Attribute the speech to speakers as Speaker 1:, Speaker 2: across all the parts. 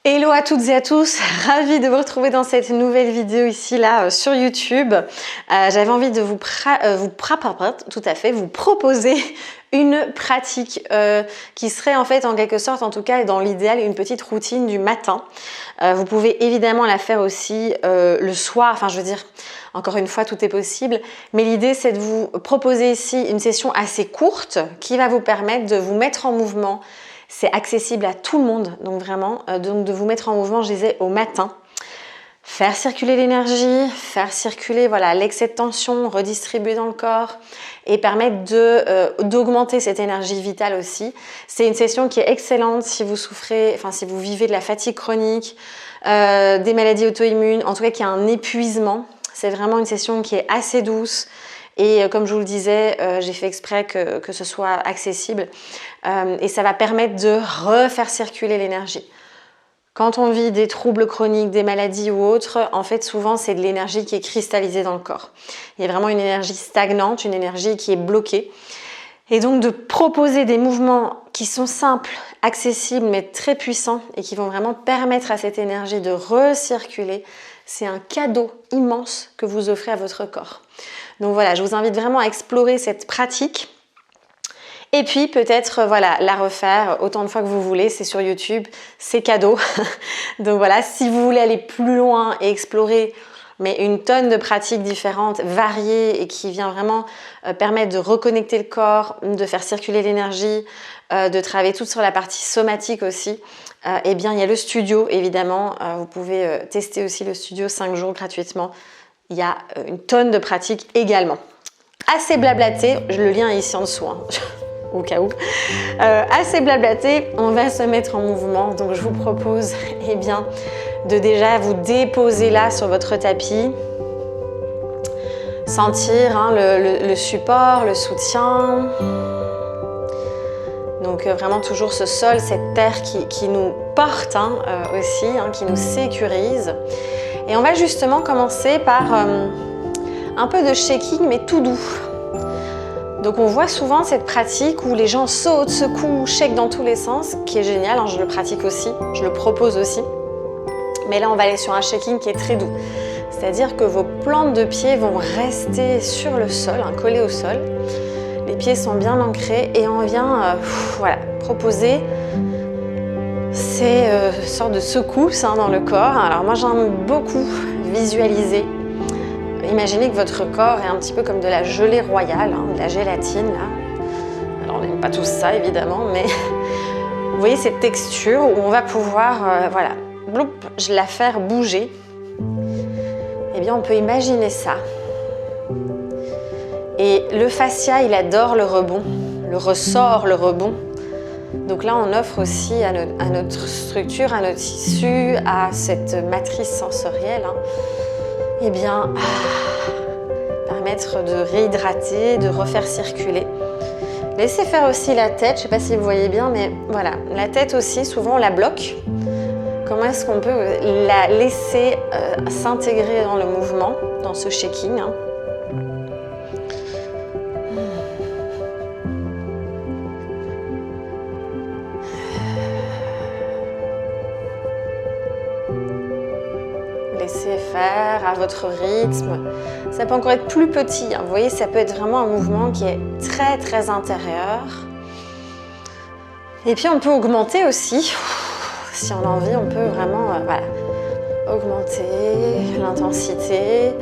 Speaker 1: Hello à toutes et à tous, ravie de vous retrouver dans cette nouvelle vidéo ici là sur YouTube. J'avais envie de vous proposer une pratique qui serait en fait en quelque sorte, en tout cas dans l'idéal, une petite routine du matin. Vous pouvez évidemment la faire aussi le soir, enfin je veux dire, encore une fois tout est possible, mais l'idée c'est de vous proposer ici une session assez courte qui va vous permettre de vous mettre en mouvement. C'est accessible à tout le monde, donc vraiment, donc de vous mettre en mouvement, je disais, au matin. Faire circuler l'énergie, faire circuler voilà, l'excès de tension, redistribuer dans le corps et permettre d'augmenter cette énergie vitale aussi. C'est une session qui est excellente si vous souffrez, enfin si vous vivez de la fatigue chronique, des maladies auto-immunes, en tout cas qu'il y a un épuisement. C'est vraiment une session qui est assez douce. Et comme je vous le disais, j'ai fait exprès que ce soit accessible et ça va permettre de refaire circuler l'énergie. Quand on vit des troubles chroniques, des maladies ou autres, en fait souvent c'est de l'énergie qui est cristallisée dans le corps. Il y a vraiment une énergie stagnante, une énergie qui est bloquée. Et donc de proposer des mouvements qui sont simples, accessibles mais très puissants et qui vont vraiment permettre à cette énergie de recirculer, c'est un cadeau immense que vous offrez à votre corps. Donc voilà, je vous invite vraiment à explorer cette pratique et puis peut-être voilà, la refaire autant de fois que vous voulez, c'est sur YouTube, c'est cadeau. Donc voilà, si vous voulez aller plus loin et explorer mais une tonne de pratiques différentes, variées et qui vient vraiment permettre de reconnecter le corps, de faire circuler l'énergie, de travailler tout sur la partie somatique aussi, eh bien il y a le studio évidemment, vous pouvez tester aussi le studio 5 jours gratuitement. Il y a une tonne de pratiques également. Assez blablaté, le lien est ici en dessous, hein, au cas où. Assez blablaté, on va se mettre en mouvement. Donc je vous propose eh bien, de déjà vous déposer là sur votre tapis. Sentir hein, le support, le soutien. Donc vraiment toujours ce sol, cette terre qui nous porte hein, aussi, hein, qui nous sécurise. Et on va justement commencer par un peu de shaking, mais tout doux. Donc on voit souvent cette pratique où les gens sautent, secouent, shake dans tous les sens, qui est génial, hein, je le pratique aussi, je le propose aussi. Mais là on va aller sur un shaking qui est très doux. C'est-à-dire que vos plantes de pieds vont rester sur le sol, hein, collées au sol. Les pieds sont bien ancrés et on vient voilà, proposer ces sortes de secousses hein, dans le corps. Alors moi j'aime beaucoup visualiser. Imaginez que votre corps est un petit peu comme de la gelée royale, hein, de la gélatine. Là. Alors on n'aime pas tous ça évidemment, mais vous voyez cette texture où on va pouvoir, voilà, bloup, je la faire bouger. Eh bien on peut imaginer ça. Et le fascia, il adore le rebond, le ressort, le rebond. Donc là, on offre aussi à notre structure, à notre tissu, à cette matrice sensorielle, hein, eh bien, permettre de réhydrater, de refaire circuler. Laissez faire aussi la tête, je ne sais pas si vous voyez bien, mais voilà, la tête aussi, souvent on la bloque. Comment est-ce qu'on peut la laisser s'intégrer dans le mouvement, dans ce shaking hein. Laissez faire à votre rythme. Ça peut encore être plus petit. Hein. Vous voyez, ça peut être vraiment un mouvement qui est très très intérieur. Et puis on peut augmenter aussi. Si on a envie, on peut vraiment voilà, augmenter l'intensité.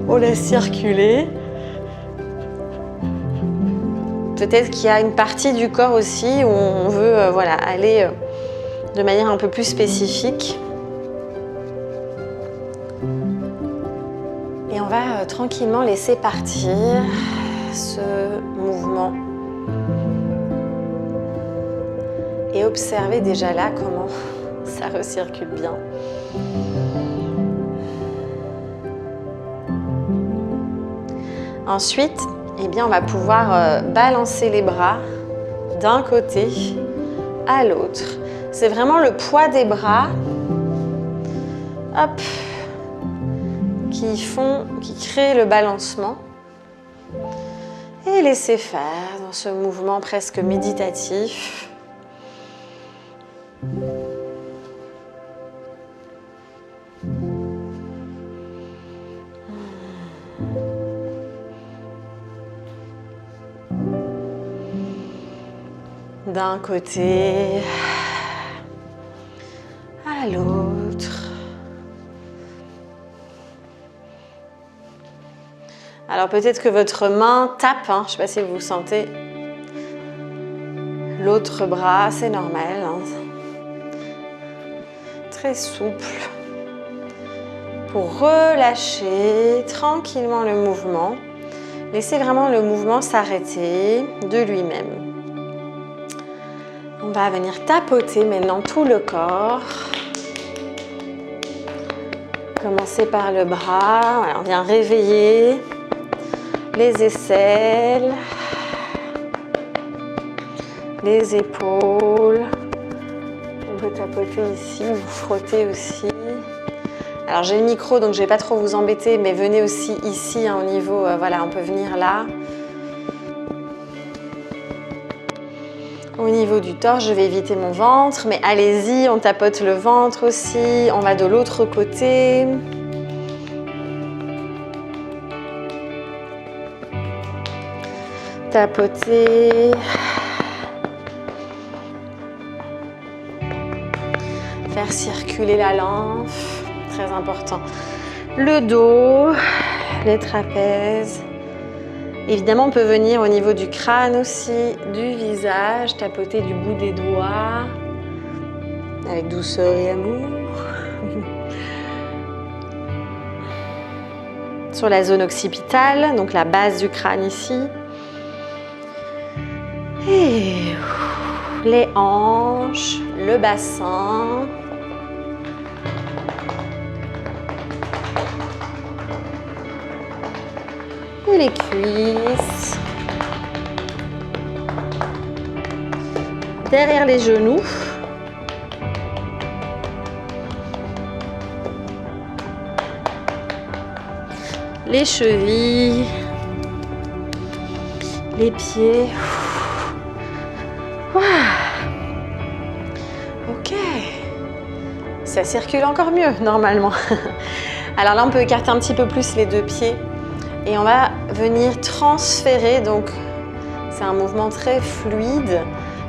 Speaker 1: On laisse circuler. Peut-être qu'il y a une partie du corps aussi où on veut voilà, aller de manière un peu plus spécifique. Et on va tranquillement laisser partir ce mouvement. Et observer déjà là comment ça recircule bien. Ensuite, eh bien, on va pouvoir balancer les bras d'un côté à l'autre. C'est vraiment le poids des bras hop, qui crée le balancement. Et laissez faire dans ce mouvement presque méditatif. d'un côté à l'autre. Alors peut-être que votre main tape, hein, je ne sais pas si vous sentez l'autre bras, c'est normal, hein. Très souple pour relâcher tranquillement le mouvement. Laissez vraiment le mouvement s'arrêter de lui-même. On va venir tapoter maintenant tout le corps. Commencez par le bras, voilà, on vient réveiller les aisselles, les épaules. On peut tapoter ici, vous frottez aussi. Alors j'ai le micro donc je ne vais pas trop vous embêter, mais venez aussi ici hein, au niveau, voilà, on peut venir là. Au niveau du torse, je vais éviter mon ventre, mais allez-y, on tapote le ventre aussi. On va de l'autre côté. Tapoter. Faire circuler la lymphe, très important. Le dos, les trapèzes. Évidemment, on peut venir au niveau du crâne aussi, du visage, tapoter du bout des doigts, avec douceur et amour. Sur la zone occipitale, donc la base du crâne ici. Et les hanches, le bassin. Et les cuisses. Derrière les genoux. Les chevilles. Les pieds. Ok. Ça circule encore mieux normalement. Alors là, on peut écarter un petit peu plus les deux pieds. Et on va venir transférer, donc c'est un mouvement très fluide,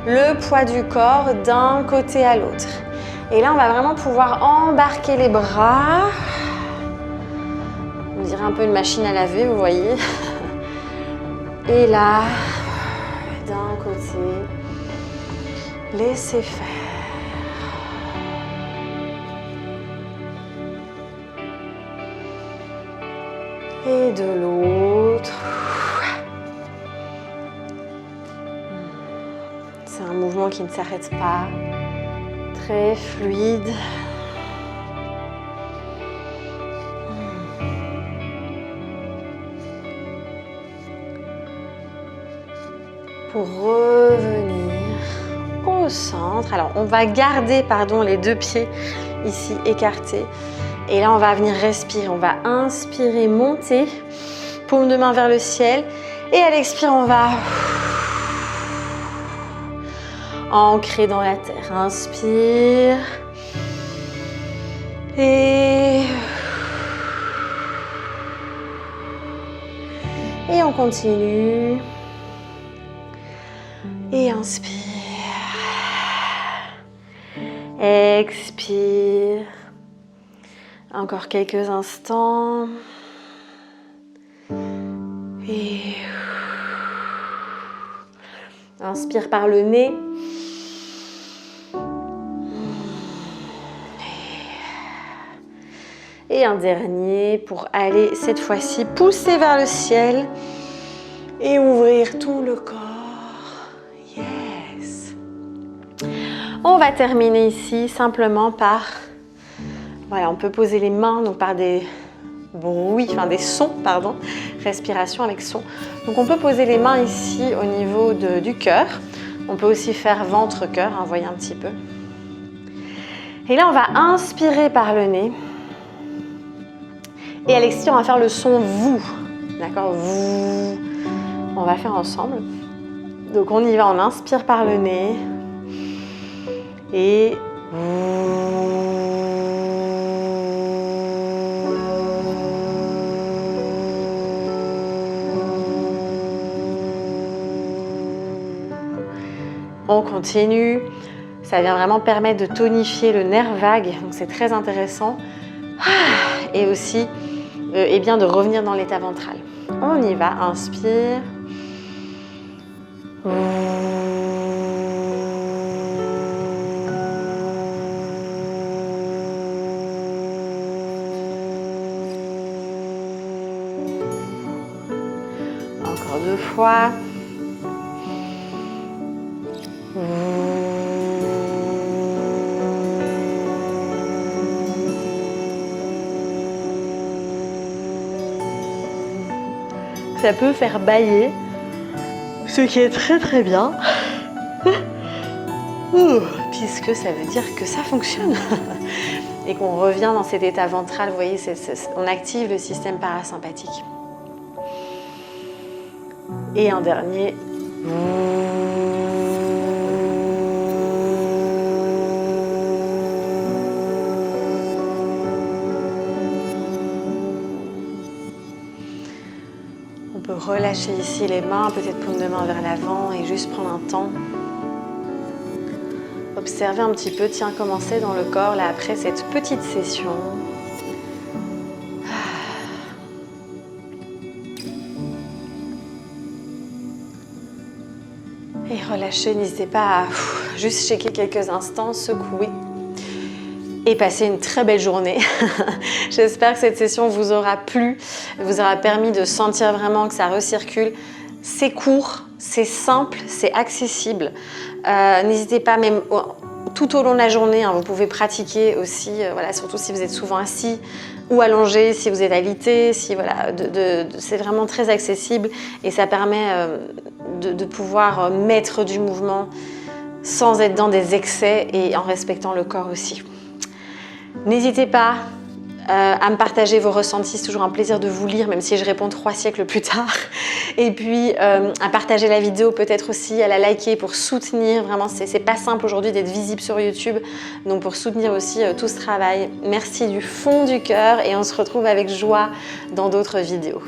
Speaker 1: le poids du corps d'un côté à l'autre. Et là, on va vraiment pouvoir embarquer les bras. On dirait un peu une machine à laver, vous voyez. Et là, d'un côté, laissez faire. Et de l'autre. C'est un mouvement qui ne s'arrête pas, très fluide. Pour revenir au centre. Alors, on va garder, les deux pieds ici écartés. Et là, on va venir respirer. On va inspirer, monter, paume de main vers le ciel. Et à l'expire, on va ancrer dans la terre. Inspire. Et on continue. Et inspire. Expire. Encore quelques instants. Et inspire par le nez. Et un dernier pour aller cette fois-ci pousser vers le ciel et ouvrir tout le corps. Yes. On va terminer ici simplement par... Voilà, on peut poser les mains donc par des bruits, des sons, respiration avec son. Donc on peut poser les mains ici au niveau du cœur. On peut aussi faire ventre-cœur, hein, voyez un petit peu. Et là, on va inspirer par le nez. Et à l'expire, on va faire le son vous. D'accord, vous. On va faire ensemble. Donc on y va, on inspire par le nez. Et On continue. Ça vient vraiment permettre de tonifier le nerf vague, donc c'est très intéressant. Et aussi eh bien, de revenir dans l'état ventral. On y va, inspire. Encore 2 fois. Ça peut faire bâiller, ce qui est très très bien, puisque ça veut dire que ça fonctionne et qu'on revient dans cet état ventral. Vous voyez, on active le système parasympathique. Et un dernier. On peut relâcher ici les mains, peut-être paume de main vers l'avant et juste prendre un temps. Observez un petit peu, tiens, comment c'est dans le corps là après cette petite session. Et relâchez, n'hésitez pas à juste checker quelques instants, secouer et passer une très belle journée. J'espère que cette session vous aura plu, vous aura permis de sentir vraiment que ça recircule. C'est court, c'est simple, c'est accessible. N'hésitez pas, même tout au long de la journée, vous pouvez pratiquer aussi, voilà, surtout si vous êtes souvent assis ou allongé, si vous êtes alité, si, voilà, c'est vraiment très accessible et ça permet de pouvoir mettre du mouvement sans être dans des excès et en respectant le corps aussi. N'hésitez pas à me partager vos ressentis, c'est toujours un plaisir de vous lire, même si je réponds 3 siècles plus tard. Et puis à partager la vidéo, peut-être aussi à la liker pour soutenir. Vraiment, c'est pas simple aujourd'hui d'être visible sur YouTube, donc pour soutenir aussi tout ce travail. Merci du fond du cœur et on se retrouve avec joie dans d'autres vidéos.